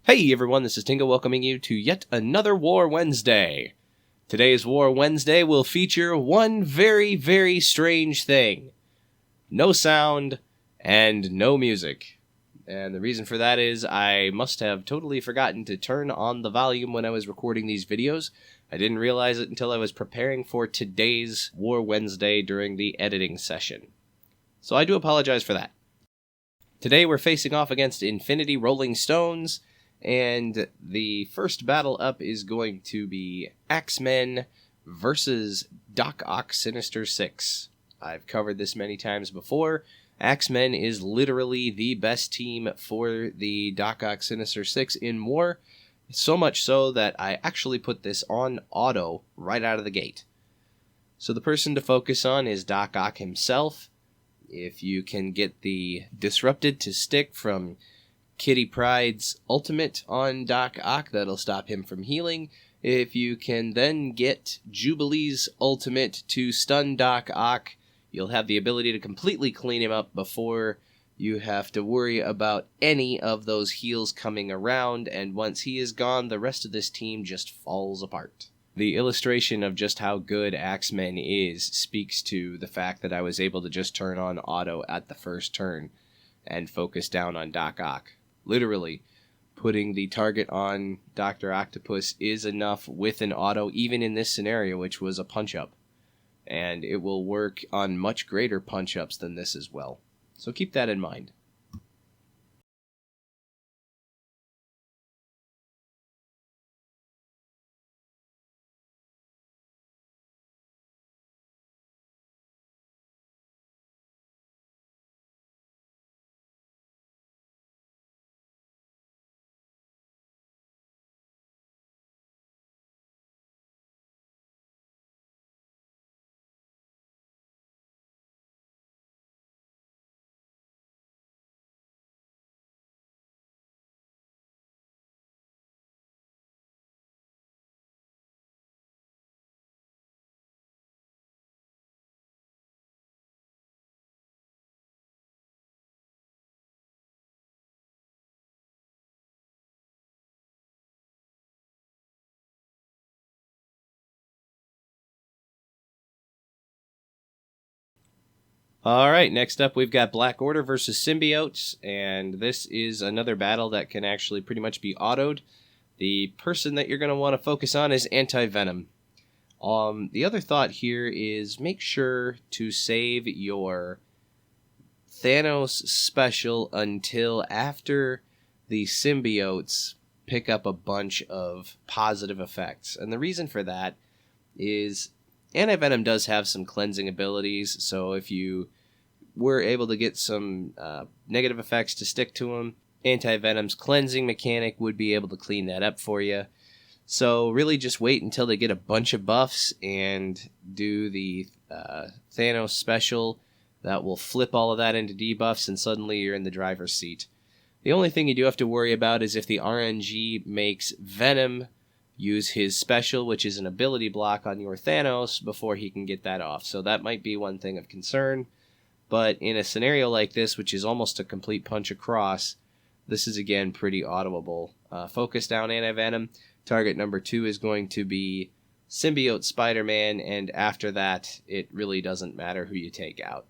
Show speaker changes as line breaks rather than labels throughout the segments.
Hey everyone, this is Tinga welcoming you to yet another War Wednesday. Today's War Wednesday will feature one very, very strange thing. No sound and no music. And the reason for that is I must have totally forgotten to turn on the volume when I was recording these videos. I didn't realize it until I was preparing for today's War Wednesday during the editing session. So I do apologize for that. Today we're facing off against Infinity Rolling Stones, and the first battle up is going to be X-Men versus Doc Ock Sinister Six. I've covered this many times before. X-Men is literally the best team for the Doc Ock Sinister Six in war, so much so that I actually put this on auto right out of the gate. So the person to focus on is Doc Ock himself. If you can get the Disrupted to stick from Kitty Pryde's ultimate on Doc Ock, that'll stop him from healing. If you can then get Jubilee's ultimate to stun Doc Ock, you'll have the ability to completely clean him up before you have to worry about any of those heals coming around, and once he is gone, the rest of this team just falls apart. The illustration of just how good X-Men is speaks to the fact that I was able to just turn on auto at the first turn and focus down on Doc Ock. Literally, putting the target on Dr. Octopus is enough with an auto, even in this scenario, which was a punch-up. And it will work on much greater punch-ups than this as well. So keep that in mind. Alright, next up we've got Black Order versus Symbiotes, and this is another battle that can actually pretty much be autoed. The person that you're going to want to focus on is Anti-Venom. The other thought here is make sure to save your Thanos special until after the symbiotes pick up a bunch of positive effects. And the reason for that is Anti-Venom does have some cleansing abilities, so if you were able to get some negative effects to stick to him, Anti-Venom's cleansing mechanic would be able to clean that up for you. So really just wait until they get a bunch of buffs and do the Thanos special. That will flip all of that into debuffs, and suddenly you're in the driver's seat. The only thing you do have to worry about is if the RNG makes Venom use his special, which is an ability block on your Thanos, before he can get that off. So that might be one thing of concern. But in a scenario like this, which is almost a complete punch across, this is again pretty audible. Focus down Anti-Venom. Target number 2 is going to be Symbiote Spider-Man, and after that, it really doesn't matter who you take out.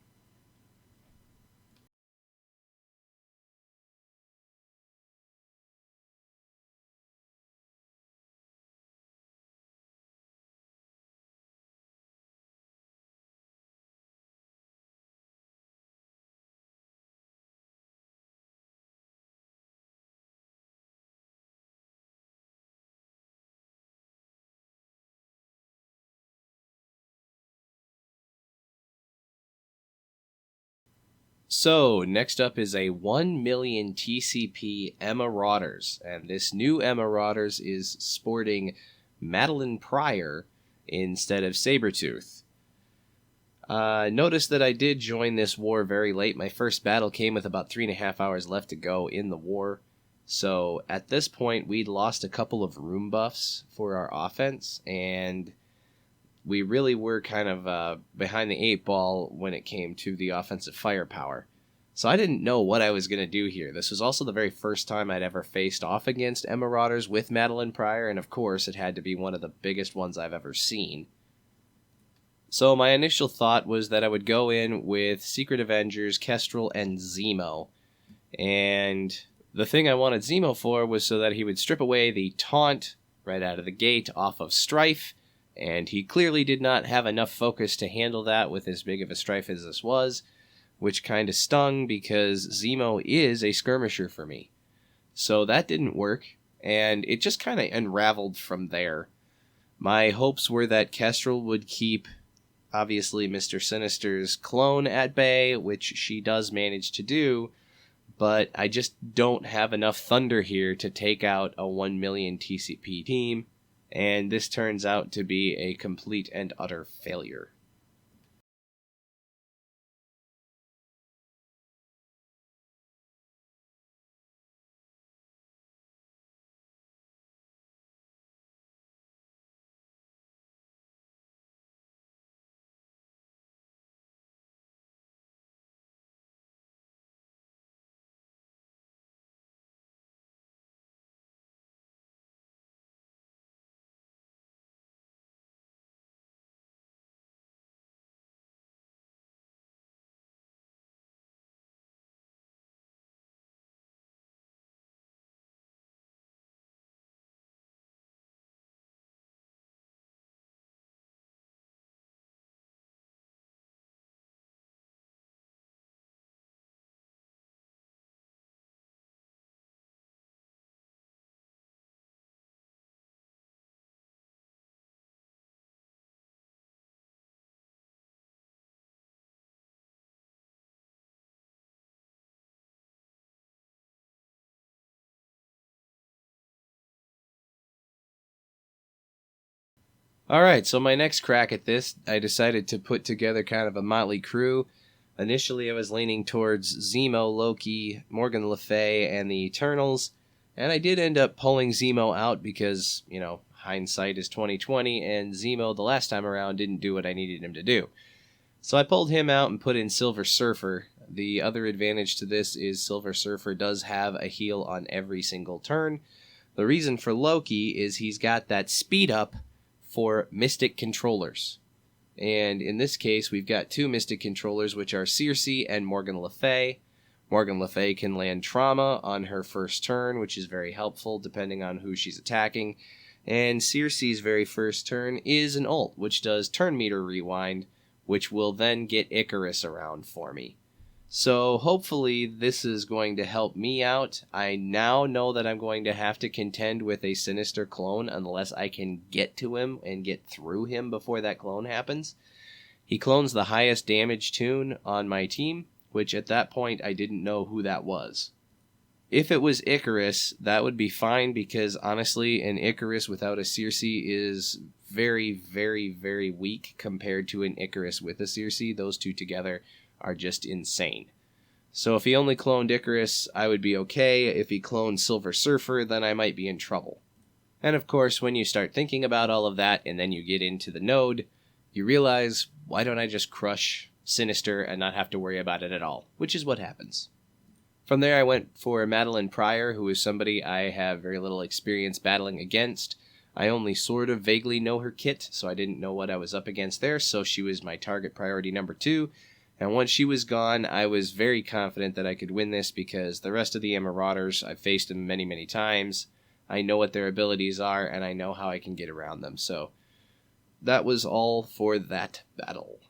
So, next up is a 1 million TCP Emma Rodgers, and this new Emma Rodgers is sporting Madeline Pryor instead of Sabretooth. Notice that I did join this war very late. My first battle came with about 3.5 hours left to go in the war, so at this point we'd lost a couple of room buffs for our offense, and we really were kind of behind the 8 ball when it came to the offensive firepower. So I didn't know what I was going to do here. This was also the very first time I'd ever faced off against Rodgers with Madeline Pryor, and of course it had to be one of the biggest ones I've ever seen. So my initial thought was that I would go in with Secret Avengers, Kestrel, and Zemo. And the thing I wanted Zemo for was so that he would strip away the taunt right out of the gate off of Strife, and he clearly did not have enough focus to handle that with as big of a Strife as this was, which kind of stung because Zemo is a skirmisher for me. So that didn't work, and it just kind of unraveled from there. My hopes were that Kestrel would keep, obviously, Mr. Sinister's clone at bay, which she does manage to do, but I just don't have enough thunder here to take out a 1 million TCP team, and this turns out to be a complete and utter failure. Alright, so my next crack at this, I decided to put together kind of a motley crew. Initially, I was leaning towards Zemo, Loki, Morgan Le Fay, and the Eternals, and I did end up pulling Zemo out because, hindsight is 2020, and Zemo the last time around didn't do what I needed him to do. So I pulled him out and put in Silver Surfer. The other advantage to this is Silver Surfer does have a heal on every single turn. The reason for Loki is he's got that speed up for Mystic Controllers. And in this case, we've got two Mystic Controllers, which are Circe and Morgan Le Fay. Morgan Le Fay can land Trauma on her first turn, which is very helpful depending on who she's attacking. And Circe's very first turn is an ult, which does Turn Meter Rewind, which will then get Icarus around for me. So hopefully this is going to help me out. I now know that I'm going to have to contend with a Sinister clone unless I can get to him and get through him before that clone happens. He clones the highest damage tune on my team, which at that point I didn't know who that was. If it was Icarus, that would be fine because honestly, an Icarus without a Circe is very, very, very weak compared to an Icarus with a Circe. Those two together are just insane. So if he only cloned Icarus, I would be okay. If he cloned Silver Surfer, then I might be in trouble. And of course, when you start thinking about all of that and then you get into the node, you realize, why don't I just crush Sinister and not have to worry about it at all? Which is what happens. From there, I went for Madeline Pryor, who is somebody I have very little experience battling against. I only sort of vaguely know her kit, so I didn't know what I was up against there, so she was my target priority number 2. And once she was gone, I was very confident that I could win this because the rest of the Marauders, I've faced them many, many times. I know what their abilities are, and I know how I can get around them. So that was all for that battle.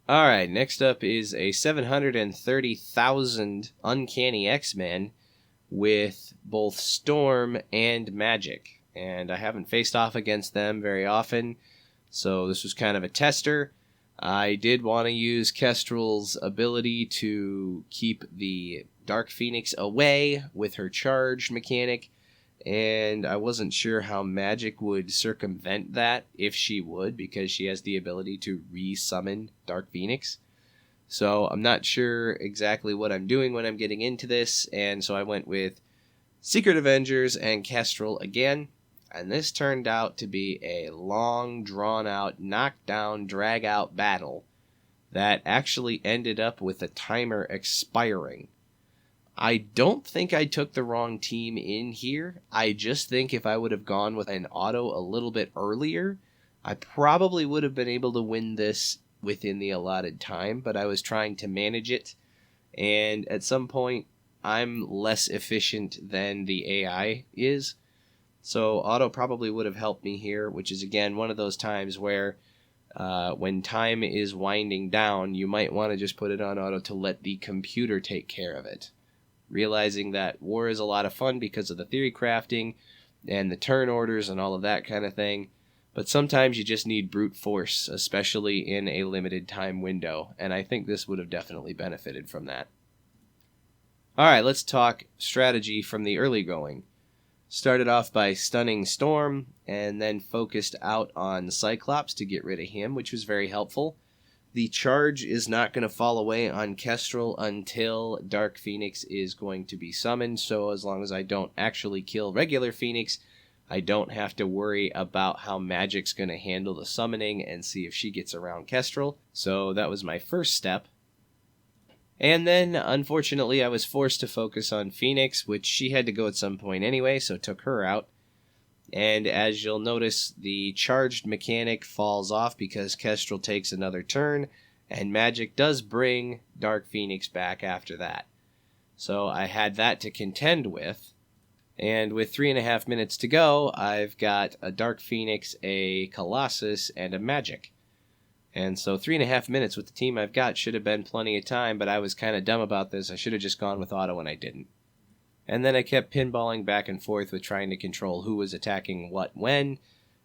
Alright, next up is a 730,000 Uncanny X-Men with both Storm and Magic. And I haven't faced off against them very often, so this was kind of a tester. I did want to use Kestrel's ability to keep the Dark Phoenix away with her charged mechanic, and I wasn't sure how Magic would circumvent that, if she would, because she has the ability to re-summon Dark Phoenix. So I'm not sure exactly what I'm doing when I'm getting into this, and so I went with Secret Avengers and Kestrel again, and this turned out to be a long, drawn-out, knockdown, drag-out battle that actually ended up with the timer expiring. I don't think I took the wrong team in here. I just think if I would have gone with an auto a little bit earlier, I probably would have been able to win this within the allotted time, but I was trying to manage it, and at some point, I'm less efficient than the AI is, so auto probably would have helped me here, which is, again, one of those times where when time is winding down, you might want to just put it on auto to let the computer take care of it. Realizing that war is a lot of fun because of the theory crafting and the turn orders and all of that kind of thing, but sometimes you just need brute force, especially in a limited time window, and I think this would have definitely benefited from that. Alright, let's talk strategy from the early going. Started off by stunning Storm, and then focused out on Cyclops to get rid of him, which was very helpful. The charge is not going to fall away on Kestrel until Dark Phoenix is going to be summoned, so as long as I don't actually kill regular Phoenix, I don't have to worry about how Magic's going to handle the summoning and see if she gets around Kestrel. So that was my first step. And then, unfortunately, I was forced to focus on Phoenix, which she had to go at some point anyway, so took her out. And as you'll notice, the charged mechanic falls off because Kestrel takes another turn, and Magic does bring Dark Phoenix back after that. So I had that to contend with, and with 3.5 minutes to go, I've got a Dark Phoenix, a Colossus, and a Magic. And so 3.5 minutes with the team I've got should have been plenty of time, but I was kind of dumb about this. I should have just gone with auto, and I didn't. And then I kept pinballing back and forth with trying to control who was attacking what when,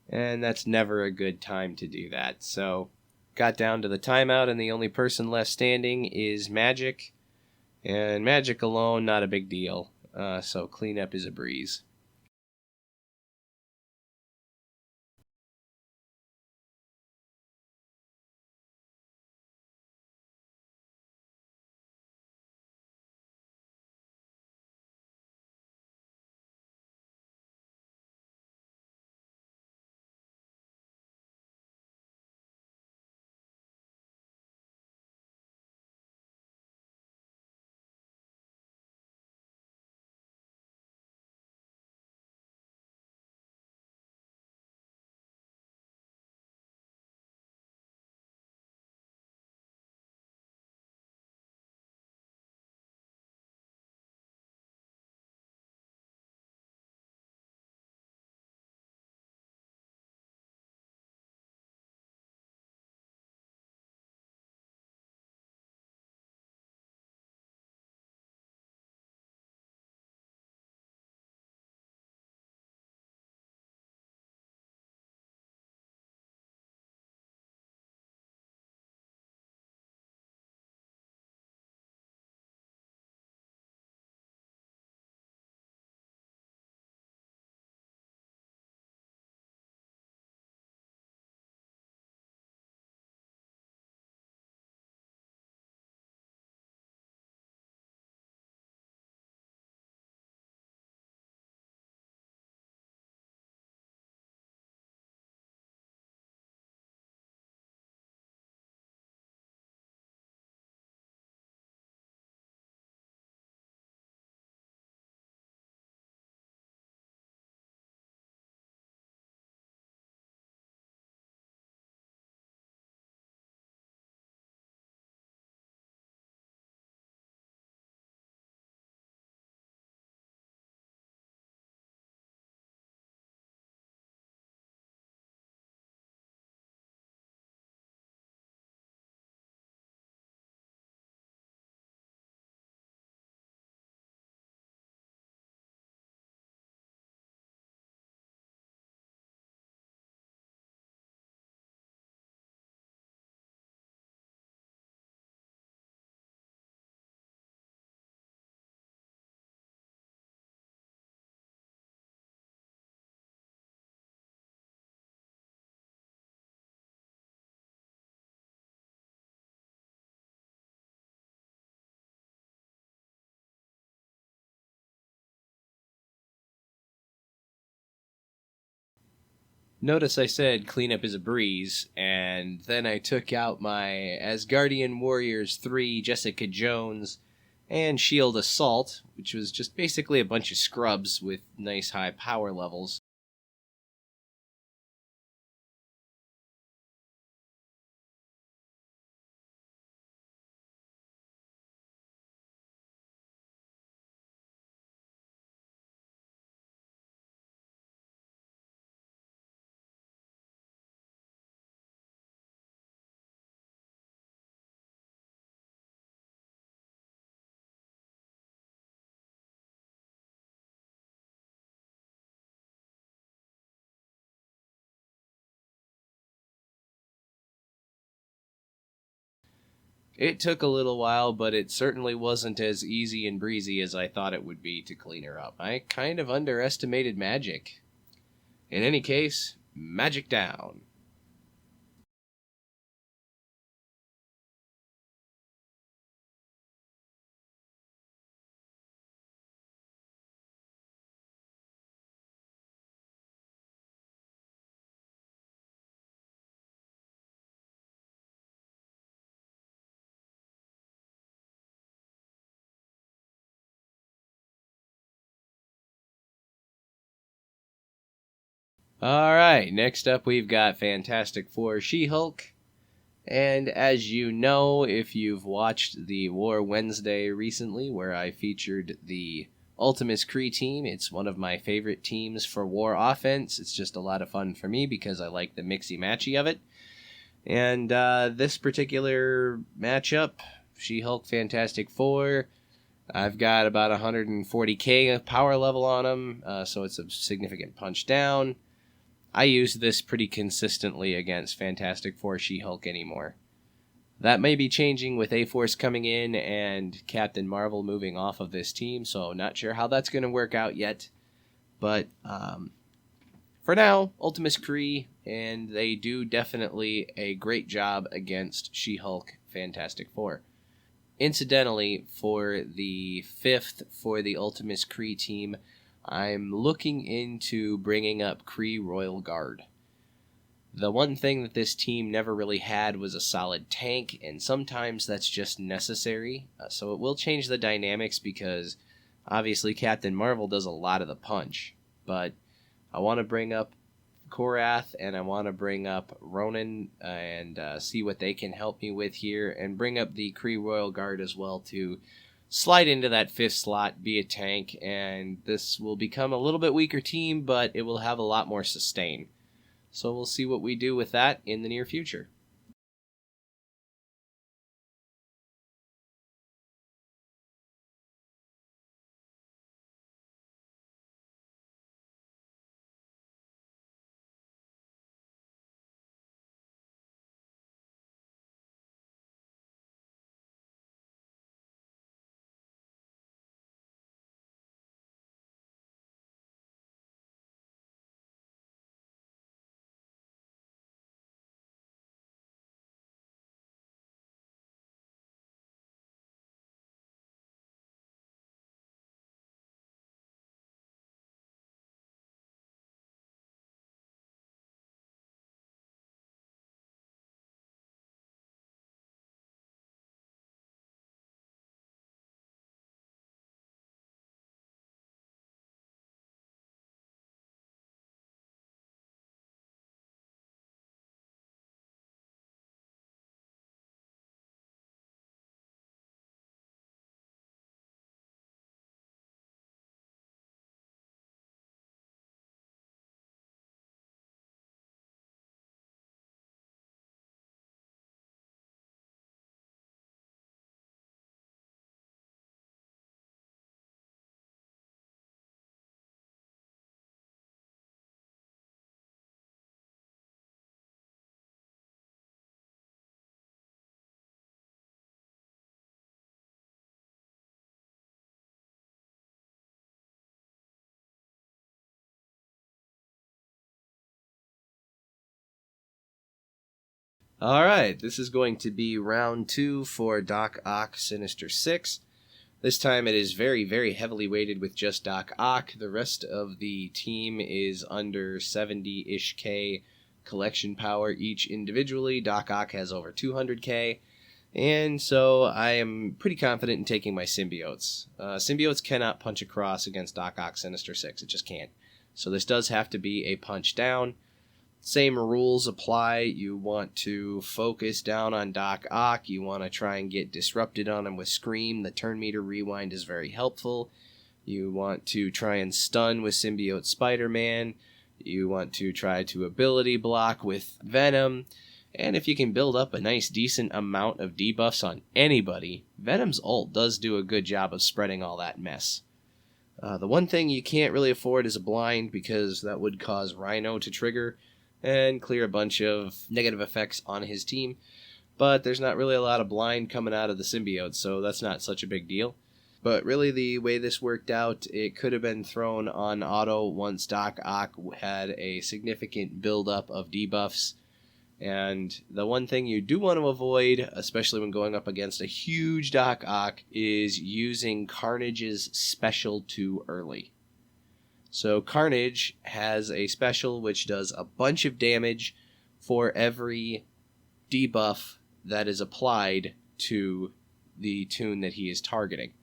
and that's never a good time to do that. So, got down to the timeout, and the only person left standing is Magic. And Magic alone, not a big deal. So cleanup is a breeze. Notice I said cleanup is a breeze, and then I took out my Asgardian Warriors 3 Jessica Jones and Shield Assault, which was just basically a bunch of scrubs with nice high power levels. It took a little while, but it certainly wasn't as easy and breezy as I thought it would be to clean her up. I kind of underestimated magic. In any case, magic down. Alright, next up we've got Fantastic Four SheHulk. And as you know, if you've watched the War Wednesday recently, where I featured the Ultimus Kree team, it's one of my favorite teams for War offense. It's just a lot of fun for me because I like the mixy-matchy of it. And this particular matchup, She-Hulk Fantastic Four, I've got about 140k power level on him, so it's a significant punch down. I use this pretty consistently against Fantastic Four She-Hulk anymore. That may be changing with A-Force coming in and Captain Marvel moving off of this team, so not sure how that's going to work out yet. But for now, Ultimus Kree, and they do definitely a great job against She-Hulk Fantastic Four. Incidentally, for the 5th for the Ultimus Kree team, I'm looking into bringing up Kree Royal Guard. The one thing that this team never really had was a solid tank, and sometimes that's just necessary. So it will change the dynamics because obviously Captain Marvel does a lot of the punch. But I want to bring up Korath and I want to bring up Ronan and see what they can help me with here, and bring up the Kree Royal Guard as well to slide into that 5th slot, be a tank, and this will become a little bit weaker team, but it will have a lot more sustain. So we'll see what we do with that in the near future. Alright, this is going to be round 2 for Doc Ock Sinister 6. This time it is very, very heavily weighted with just Doc Ock. The rest of the team is under 70-ish K collection power each individually. Doc Ock has over 200K. And so I am pretty confident in taking my symbiotes. Symbiotes cannot punch across against Doc Ock Sinister Six. It just can't. So this does have to be a punch down. Same rules apply. You want to focus down on Doc Ock. You want to try and get disrupted on him with Scream. The turn meter rewind is very helpful. You want to try and stun with Symbiote Spider-Man. You want to try to ability block with Venom. And if you can build up a nice decent amount of debuffs on anybody, Venom's ult does do a good job of spreading all that mess. The one thing you can't really afford is a blind, because that would cause Rhino to trigger and clear a bunch of negative effects on his team. But there's not really a lot of blind coming out of the symbiote, so that's not such a big deal. But really, the way this worked out, it could have been thrown on auto once Doc Ock had a significant buildup of debuffs. And the one thing you do want to avoid, especially when going up against a huge Doc Ock, is using Carnage's special too early. So Carnage has a special which does a bunch of damage for every debuff that is applied to the toon that he is targeting.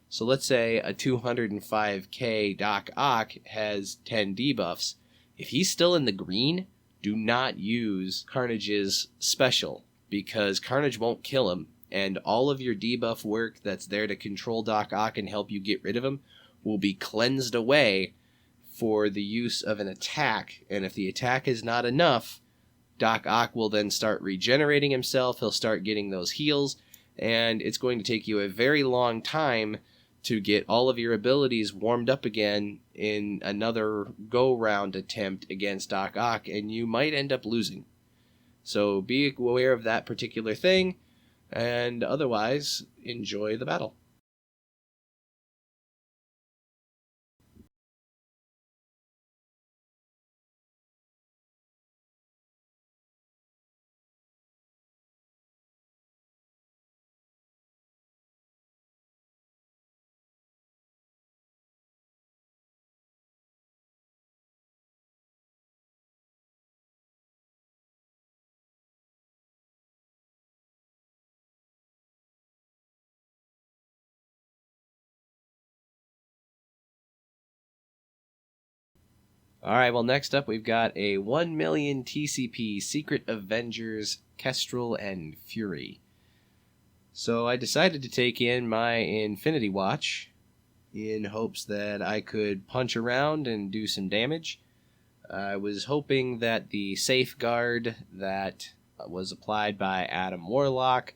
So let's say a 205k Doc Ock has 10 debuffs. If he's still in the green, do not use Carnage's special, because Carnage won't kill him, and all of your debuff work that's there to control Doc Ock and help you get rid of him will be cleansed away for the use of an attack. And if the attack is not enough, Doc Ock will then start regenerating himself. He'll start getting those heals, and it's going to take you a very long time to get all of your abilities warmed up again in another go-round attempt against Doc Ock, and you might end up losing. So be aware of that particular thing, and otherwise, enjoy the battle. Alright, well, next up we've got a 1 million TCP Secret Avengers, Kestrel, and Fury. So I decided to take in my Infinity Watch in hopes that I could punch around and do some damage. I was hoping that the safeguard that was applied by Adam Warlock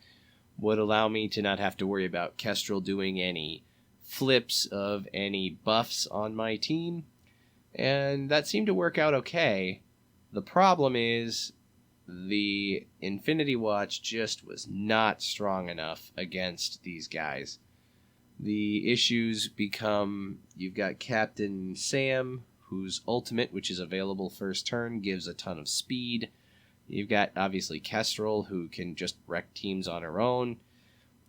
would allow me to not have to worry about Kestrel doing any flips of any buffs on my team. And that seemed to work out okay. The problem is the Infinity Watch just was not strong enough against these guys. The issues become, you've got Captain Sam, whose ultimate, which is available first turn, gives a ton of speed. You've got, obviously, Kestrel, who can just wreck teams on her own.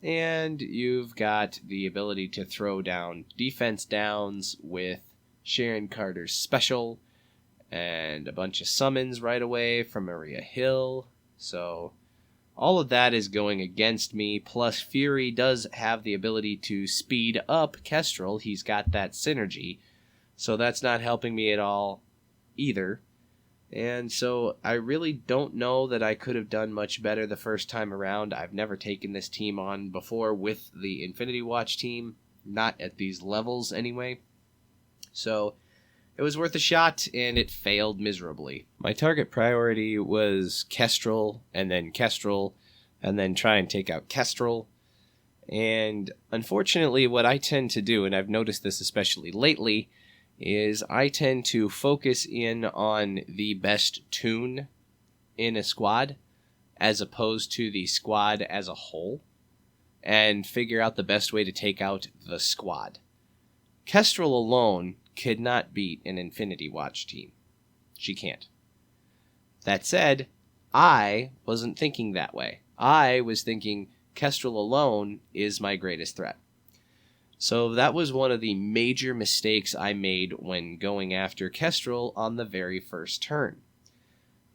And you've got the ability to throw down defense downs with Sharon Carter's special, and a bunch of summons right away from Maria Hill. So all of that is going against me, plus Fury does have the ability to speed up Kestrel. He's got that synergy, so that's not helping me at all either. And so I really don't know that I could have done much better the first time around. I've never taken this team on before with the Infinity Watch team, not at these levels anyway. So it was worth a shot, and it failed miserably. My target priority was Kestrel, and then try and take out Kestrel. And unfortunately, what I tend to do, and I've noticed this especially lately, is I tend to focus in on the best toon in a squad, as opposed to the squad as a whole, and figure out the best way to take out the squad. Kestrel alone could not beat an Infinity Watch team. She can't. That said, I wasn't thinking that way. I was thinking Kestrel alone is my greatest threat. So that was one of the major mistakes I made when going after Kestrel on the very first turn.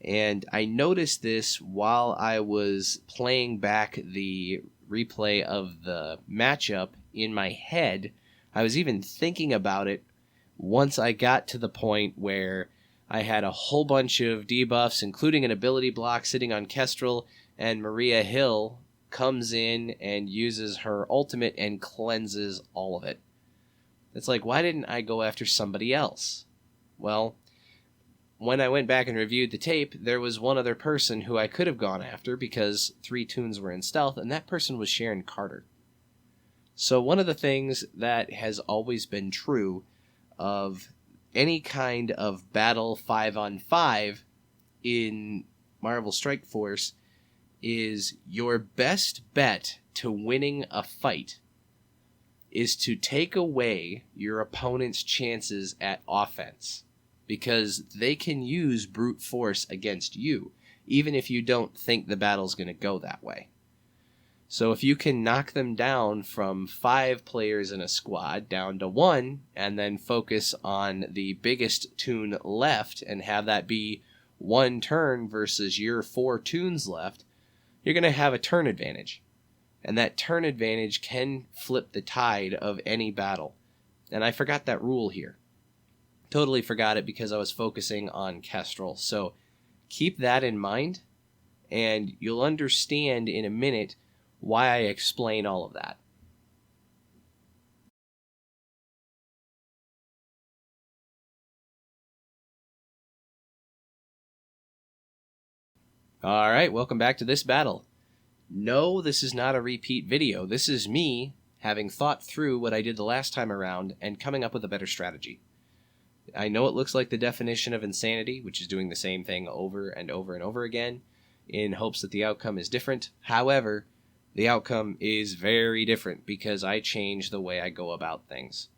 And I noticed this while I was playing back the replay of the matchup in my head. I was even thinking about it once I got to the point where I had a whole bunch of debuffs, including an ability block sitting on Kestrel, and Maria Hill comes in and uses her ultimate and cleanses all of it. It's like, why didn't I go after somebody else? Well, when I went back and reviewed the tape, there was one other person who I could have gone after because 3 toons were in stealth, and that person was Sharon Carter. So one of the things that has always been true of any kind of battle 5-on-5 in Marvel Strike Force is your best bet to winning a fight is to take away your opponent's chances at offense, because they can use brute force against you, even if you don't think the battle's going to go that way. So if you can knock them down from 5 players in a squad down to 1, and then focus on the biggest toon left and have that be 1 turn versus your 4 toons left, you're going to have a turn advantage. And that turn advantage can flip the tide of any battle. And I forgot that rule here. Totally forgot it because I was focusing on Kestrel. So keep that in mind, and you'll understand in a minute why I explain all of that. Alright, welcome back to this battle. No, this is not a repeat video. This is me having thought through what I did the last time around and coming up with a better strategy. I know it looks like the definition of insanity, which is doing the same thing over and over and over again in hopes that the outcome is different. However, the outcome is very different because I changed the way I go about things.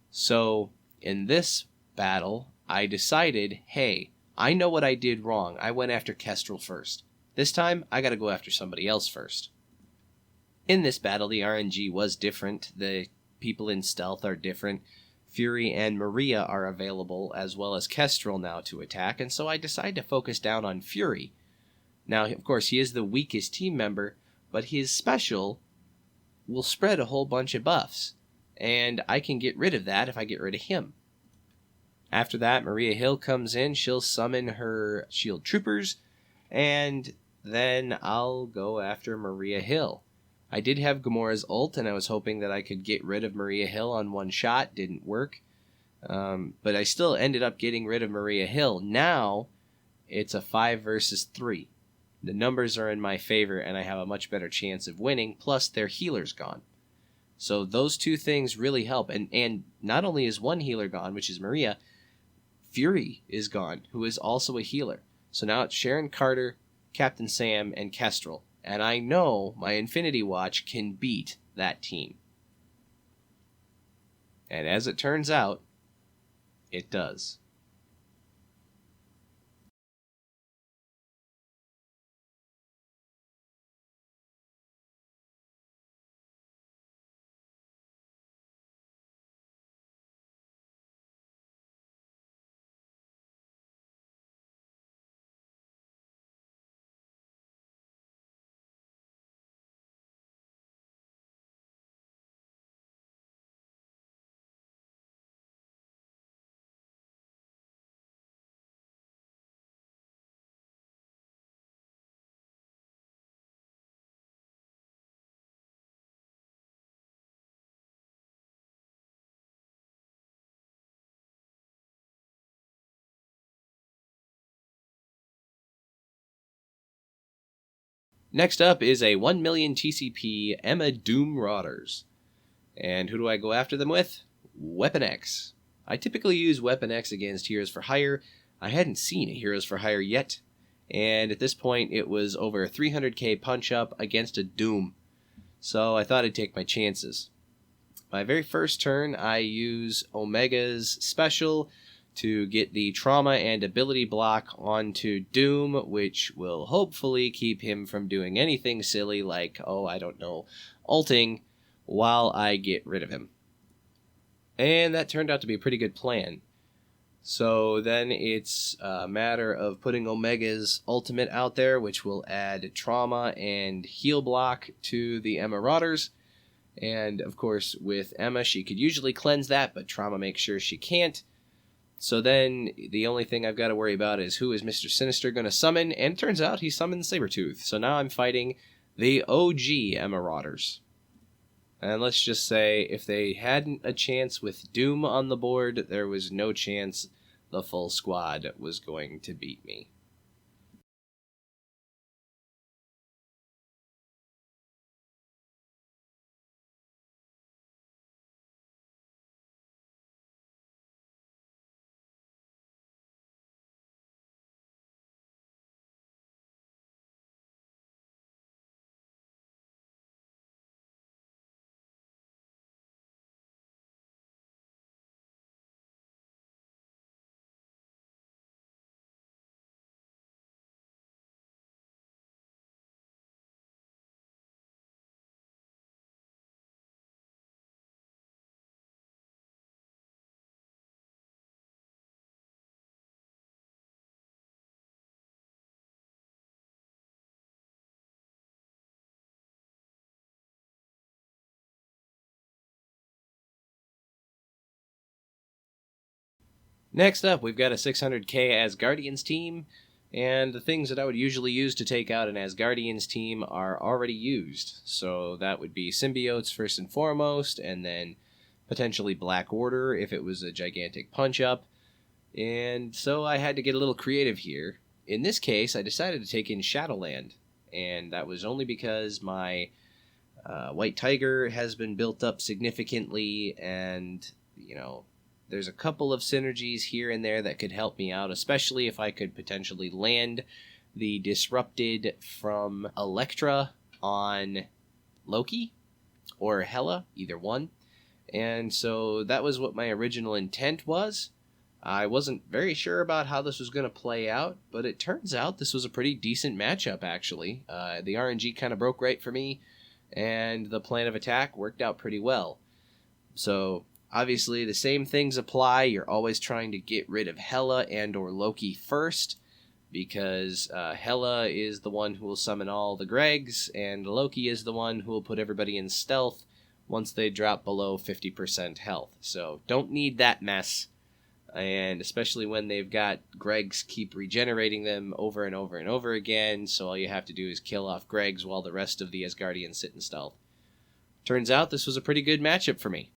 So, in this battle, I decided, hey, I know what I did wrong. I went after Kestrel first. This time, I gotta go after somebody else first. In this battle, the RNG was different. The people in stealth are different. Fury and Maria are available, as well as Kestrel now to attack, and so I decided to focus down on Fury. Now, of course, he is the weakest team member, but his special will spread a whole bunch of buffs, and I can get rid of that if I get rid of him. After that, Maria Hill comes in. She'll summon her shield troopers, and then I'll go after Maria Hill. I did have Gamora's ult, and I was hoping that I could get rid of Maria Hill on one shot. Didn't work. But I still ended up getting rid of Maria Hill. Now, it's a 5 versus 3. The numbers are in my favor, and I have a much better chance of winning, plus their healer's gone. So those 2 things really help. And not only is one healer gone, which is Maria, Fury is gone, who is also a healer. So now it's Sharon Carter, Captain Sam, and Kestrel. And I know my Infinity Watch can beat that team. And as it turns out, it does. Next up is a 1 million TCP Emma Doom Rodgers. And who do I go after them with? Weapon X. I typically use Weapon X against Heroes for Hire. I hadn't seen a Heroes for Hire yet, and at this point it was over a 300k punch-up against a Doom. So I thought I'd take my chances. My very first turn, I use Omega's special to get the trauma and ability block onto Doom, which will hopefully keep him from doing anything silly like, ulting while I get rid of him. And that turned out to be a pretty good plan. So then it's a matter of putting Omega's ultimate out there, which will add trauma and heal block to the Emma Rodgers. And of course, with Emma, she could usually cleanse that, but trauma makes sure she can't. So then the only thing I've got to worry about is who is Mr. Sinister going to summon, and it turns out he summoned Sabretooth. So now I'm fighting the OG Emma Rodgers. And let's just say, if they hadn't a chance with Doom on the board, there was no chance the full squad was going to beat me. Next up, we've got a 600k Asgardians team, and the things that I would usually use to take out an Asgardians team are already used. So that would be symbiotes first and foremost, and then potentially Black Order if it was a gigantic punch-up. And so I had to get a little creative here. In this case, I decided to take in Shadowland, and that was only because my White Tiger has been built up significantly, and, there's a couple of synergies here and there that could help me out, especially if I could potentially land the Disrupted from Elektra on Loki or Hela, either one. And so that was what my original intent was. I wasn't very sure about how this was going to play out, but it turns out this was a pretty decent matchup, actually. The RNG kind of broke right for me, and the plan of attack worked out pretty well. So obviously, the same things apply. You're always trying to get rid of Hela and or Loki first, because Hela is the one who will summon all the Gregs, and Loki is the one who will put everybody in stealth once they drop below 50% health. So don't need that mess, and especially when they've got Gregs keep regenerating them over and over and over again, so all you have to do is kill off Gregs while the rest of the Asgardians sit in stealth. Turns out this was a pretty good matchup for me.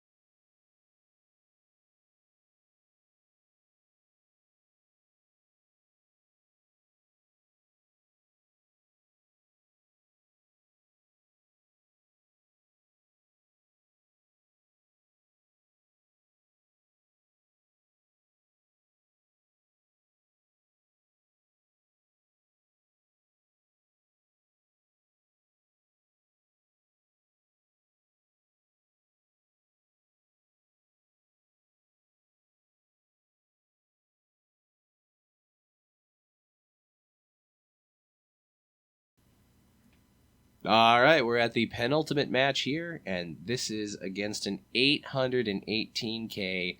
All right, we're at the penultimate match here, and this is against an 818k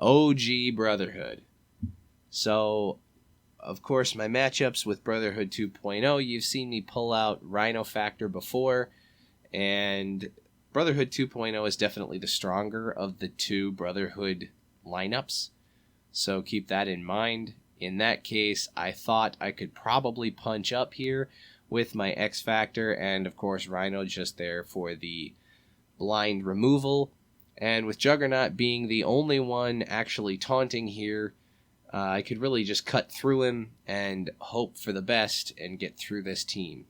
OG Brotherhood. So, of course, my matchups with Brotherhood 2.0, you've seen me pull out Rhino Factor before, and Brotherhood 2.0 is definitely the stronger of the two Brotherhood lineups, so keep that in mind. In that case, I thought I could probably punch up here with my X Factor, and of course Rhino just there for the blind removal. And with Juggernaut being the only one actually taunting here, I could really just cut through him and hope for the best and get through this team.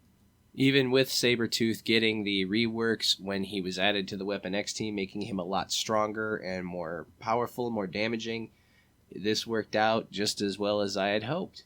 Even with Sabretooth getting the reworks when he was added to the Weapon X team, making him a lot stronger and more powerful, more damaging, this worked out just as well as I had hoped.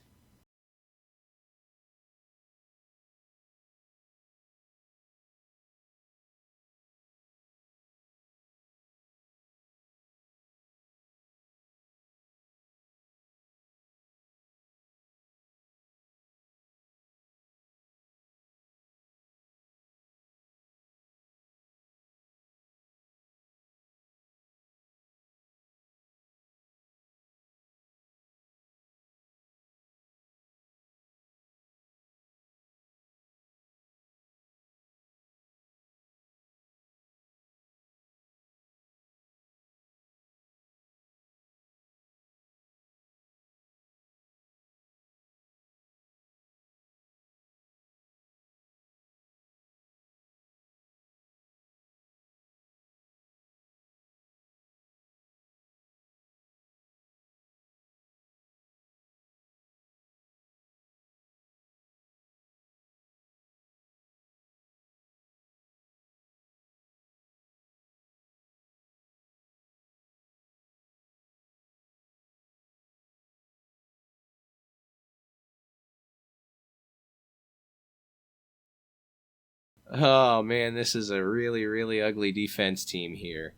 Oh man, this is a really, really ugly defense team here.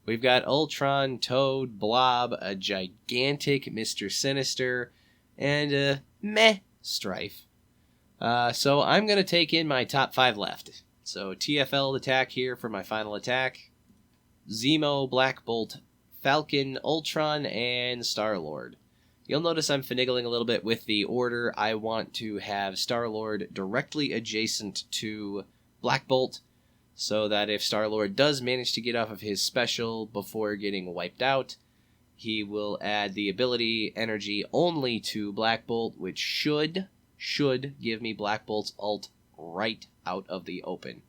We've got Ultron, Toad, Blob, a gigantic Mr. Sinister, and a meh Strife. So I'm going to take in my top 5 left. So TFL attack here for my final attack. Zemo, Black Bolt, Falcon, Ultron, and Star-Lord. You'll notice I'm finagling a little bit with the order. I want to have Star-Lord directly adjacent to Black Bolt, so that if Star-Lord does manage to get off of his special before getting wiped out, he will add the ability energy only to Black Bolt, which should give me Black Bolt's ult right out of the open.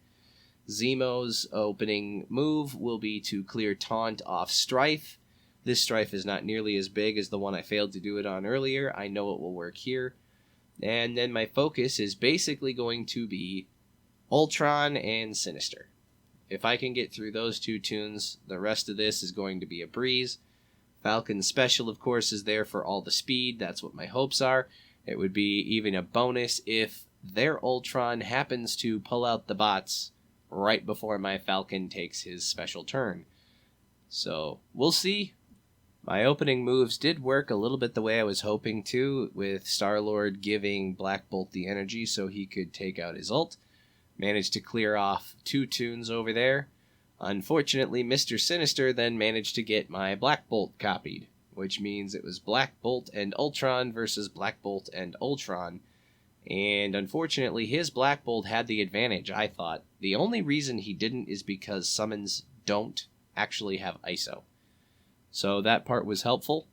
Zemo's opening move will be to clear Taunt off Strife. This Strife is not nearly as big as the one I failed to do it on earlier. I know it will work here. And then my focus is basically going to be Ultron and Sinister. If I can get through those two tunes, the rest of this is going to be a breeze. Falcon's special, of course, is there for all the speed. That's what my hopes are. It would be even a bonus if their Ultron happens to pull out the bots right before my Falcon takes his special turn. So, we'll see. My opening moves did work a little bit the way I was hoping to, with Star-Lord giving Black Bolt the energy so he could take out his ult. Managed to clear off 2 tunes over there. Unfortunately, Mr. Sinister then managed to get my Black Bolt copied, which means it was Black Bolt and Ultron versus Black Bolt and Ultron. And unfortunately, his Black Bolt had the advantage, I thought. The only reason he didn't is because summons don't actually have ISO. So that part was helpful.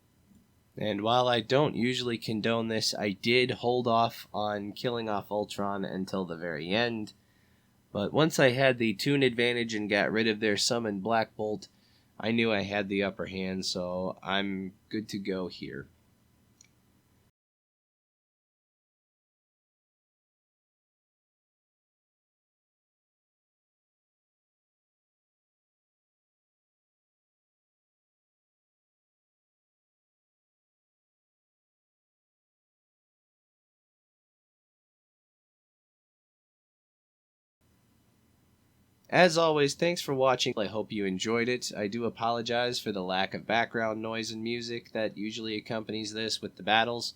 And while I don't usually condone this, I did hold off on killing off Ultron until the very end. But once I had the tune advantage and got rid of their summoned Black Bolt, I knew I had the upper hand, so I'm good to go here. As always, thanks for watching. I hope you enjoyed it. I do apologize for the lack of background noise and music that usually accompanies this with the battles.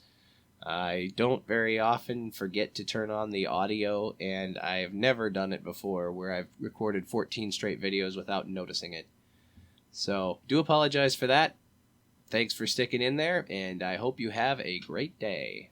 I don't very often forget to turn on the audio, and I have never done it before where I've recorded 14 straight videos without noticing it. So, do apologize for that. Thanks for sticking in there, and I hope you have a great day.